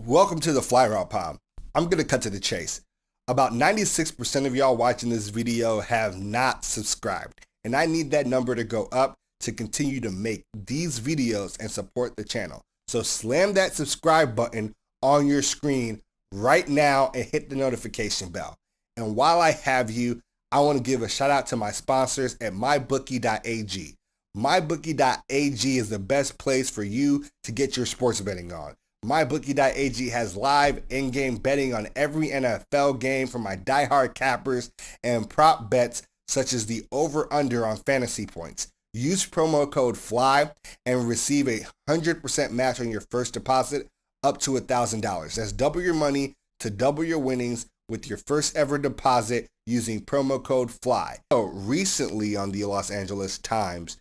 Welcome to the Fly Route Pod. I'm going to cut to the chase. About 96% of y'all watching this video have not subscribed, and I need that number to go up to continue to make these videos and support the channel. So slam that subscribe button on your screen right now and hit the notification bell. And while I have you, I want to give a shout out to my sponsors at mybookie.ag. Mybookie.ag is the best place for you to get your sports betting on. MyBookie.ag has live in-game betting on every NFL game for my diehard cappers and prop bets such as the over-under on fantasy points. Use promo code FLY and receive a 100% match on your first deposit up to $1,000. That's double your money to double your winnings with your first ever deposit using promo code FLY. So recently on the Los Angeles Times,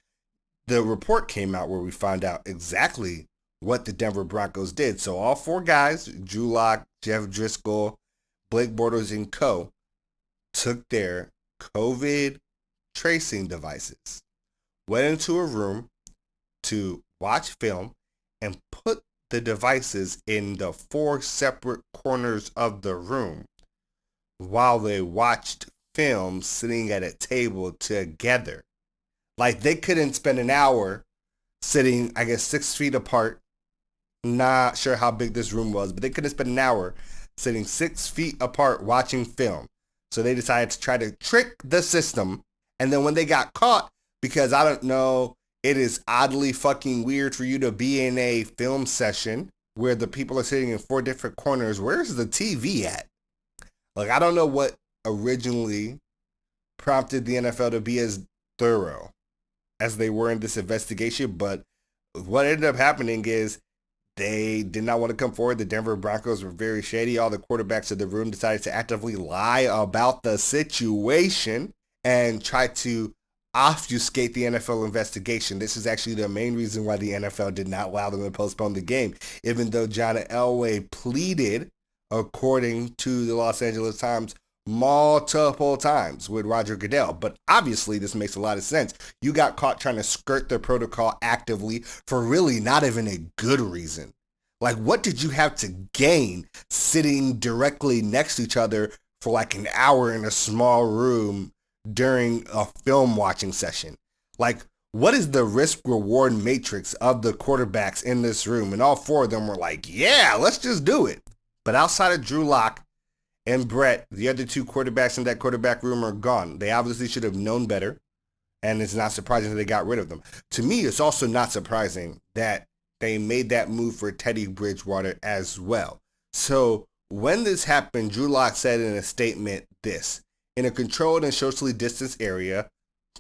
the report came out where we found out exactly what the Denver Broncos did. So all four guys, Drew Lock, Jeff Driscoll, Blake Bortles, and co., took their COVID tracing devices, went into a room to watch film, and put the devices in the four separate corners of the room while they watched film sitting at a table together. Like they couldn't spend an hour sitting, 6 feet apart. Not sure how big this room was, but they couldn't spend an hour sitting 6 feet apart watching film. So they decided to try to trick the system. And then when they got caught, because I don't know, it is oddly fucking weird for you to be in a film session where the people are sitting in four different corners. Where's the TV at? Like, I don't know what originally prompted the NFL to be as thorough as they were in this investigation, but what ended up happening is they did not want to come forward. The Denver Broncos were very shady. All the quarterbacks in the room decided to actively lie about the situation and try to obfuscate the NFL investigation. This is actually the main reason why the NFL did not allow them to postpone the game, even though John Elway pleaded, according to the Los Angeles Times, multiple times with Roger Goodell. But obviously this makes a lot of sense. You got caught trying to skirt the protocol actively for really not even a good reason. Like, what did you have to gain sitting directly next to each other for like an hour in a small room during a film watching session? Like, what is the risk reward matrix of the quarterbacks in this room? And all four of them were like, yeah, let's just do it. But outside of Drew Lock and Brett, the other two quarterbacks in that quarterback room are gone. They obviously should have known better, and it's not surprising that they got rid of them. To me, it's also not surprising that they made that move for Teddy Bridgewater as well. So when this happened, Drew Lock said in a statement this: in a controlled and socially distanced area,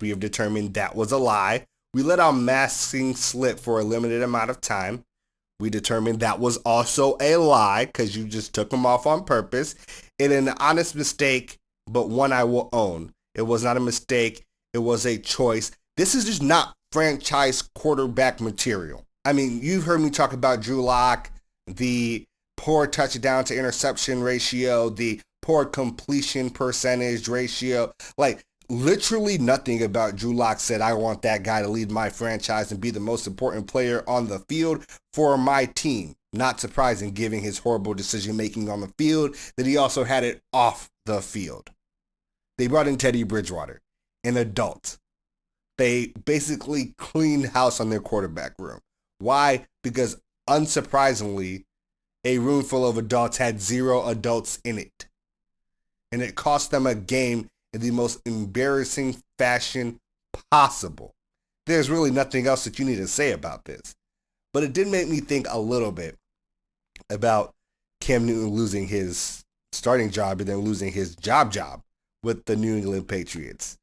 we have determined that was a lie. We let our masking slip for a limited amount of time. We determined that was also a lie because you just took them off on purpose. It an honest mistake, but one I will own. It was not a mistake. It was a choice. This is just not franchise quarterback material. I mean, you've heard me talk about Drew Lock, the poor touchdown to interception ratio, the poor completion percentage ratio. Like, literally nothing about Drew Lock said, I want that guy to lead my franchise and be the most important player on the field for my team. Not surprising, given his horrible decision-making on the field, that he also had it off the field. They brought in Teddy Bridgewater, an adult. They basically cleaned house on their quarterback room. Why? Because, unsurprisingly, a room full of adults had zero adults in it. And it cost them a game in the most embarrassing fashion possible. There's really nothing else that you need to say about this. But it did make me think a little bit about Cam Newton losing his starting job and then losing his job with the New England Patriots.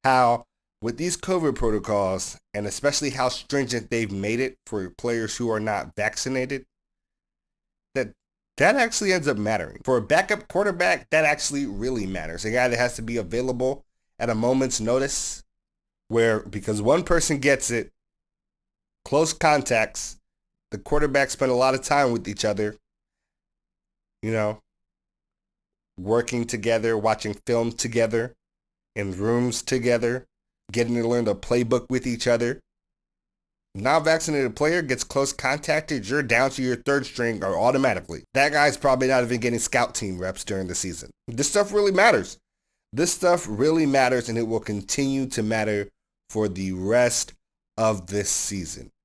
How with these COVID protocols, and especially how stringent they've made it for players who are not vaccinated, that actually ends up mattering. For a backup quarterback, that actually really matters. A guy that has to be available at a moment's notice, where because one person gets it, close contacts, the quarterbacks spend a lot of time with each other, working together, watching film together, in rooms together, getting to learn the playbook with each other. Non-vaccinated player gets close contacted, you're down to your third string or automatically. That guy's probably not even getting scout team reps during the season. This stuff really matters. This stuff really matters, and it will continue to matter for the rest of this season.